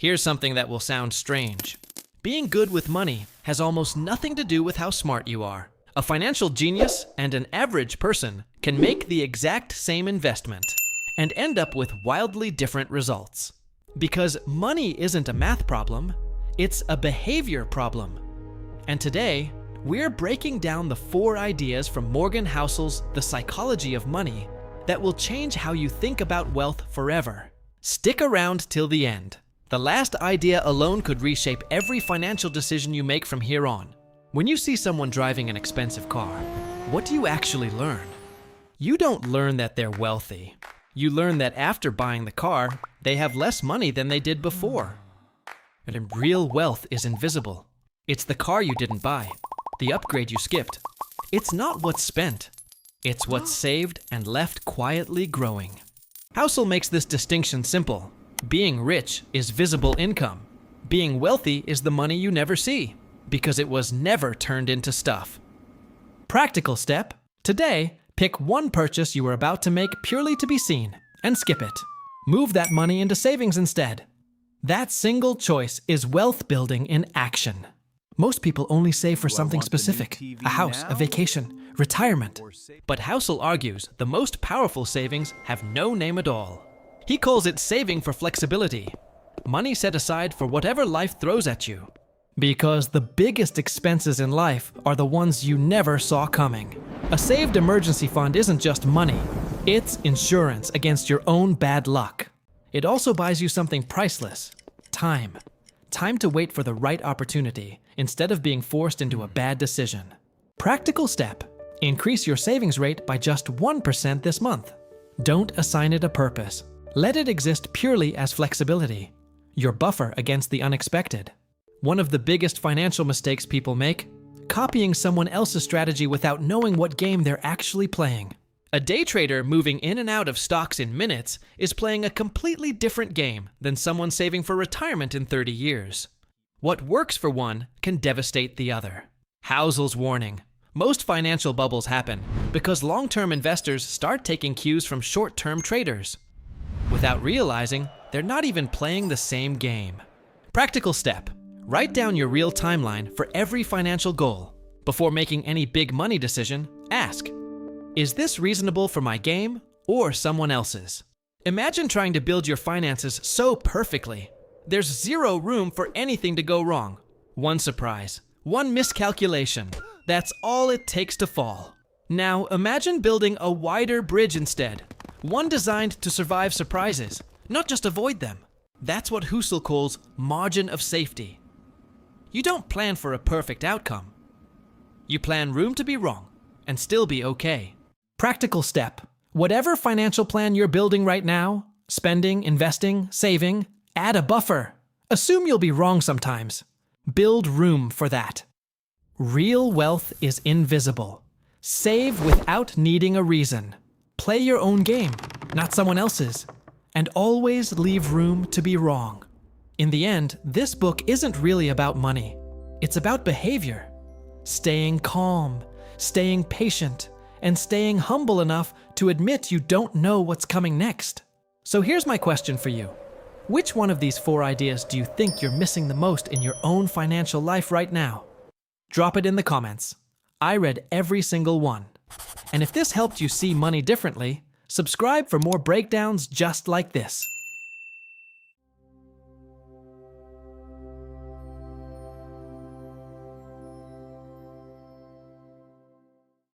Here's something that will sound strange. Being good with money has almost nothing to do with how smart you are. A financial genius and an average person can make the exact same investment and end up with wildly different results. Because money isn't a math problem, it's a behavior problem. And today, we're breaking down the 4 ideas from Morgan Housel's The Psychology of Money that will change how you think about wealth forever. Stick around till the end. The last idea alone could reshape every financial decision you make from here on. When you see someone driving an expensive car, what do you actually learn? You don't learn that they're wealthy. You learn that after buying the car, they have less money than they did before. And real wealth is invisible. It's the car you didn't buy, the upgrade you skipped. It's not what's spent. It's what's saved and left quietly growing. Housel makes this distinction simple. Being rich is visible income. Being wealthy is the money you never see, because it was never turned into stuff. Practical step. Today, pick one purchase you are about to make purely to be seen, and skip it. Move that money into savings instead. That single choice is wealth building in action. Most people only save for something specific, a house, a vacation, retirement. But Housel argues the most powerful savings have no name at all. He calls it saving for flexibility, money set aside for whatever life throws at you. Because the biggest expenses in life are the ones you never saw coming. A saved emergency fund isn't just money, it's insurance against your own bad luck. It also buys you something priceless, time. Time to wait for the right opportunity instead of being forced into a bad decision. Practical step. Increase your savings rate by just 1% this month. Don't assign it a purpose. Let it exist purely as flexibility, your buffer against the unexpected. One of the biggest financial mistakes people make, copying someone else's strategy without knowing what game they're actually playing. A day trader moving in and out of stocks in minutes is playing a completely different game than someone saving for retirement in 30 years. What works for one can devastate the other. Housel's warning. Most financial bubbles happen because long-term investors start taking cues from short-term traders. Without realizing, they're not even playing the same game. Practical step. Write down your real timeline for every financial goal. Before making any big money decision, ask, is this reasonable for my game or someone else's? Imagine trying to build your finances so perfectly. There's zero room for anything to go wrong. One surprise, one miscalculation. That's all it takes to fall. Now imagine building a wider bridge instead. One designed to survive surprises, not just avoid them. That's what Housel calls margin of safety. You don't plan for a perfect outcome. You plan room to be wrong and still be okay. Practical step. Whatever financial plan you're building right now, spending, investing, saving, add a buffer. Assume you'll be wrong sometimes. Build room for that. Real wealth is invisible. Save without needing a reason. Play your own game, not someone else's. And always leave room to be wrong. In the end, this book isn't really about money. It's about behavior. Staying calm, staying patient, and staying humble enough to admit you don't know what's coming next. So here's my question for you. Which one of these 4 ideas do you think you're missing the most in your own financial life right now? Drop it in the comments. I read every single one. And if this helped you see money differently, subscribe for more breakdowns just like this.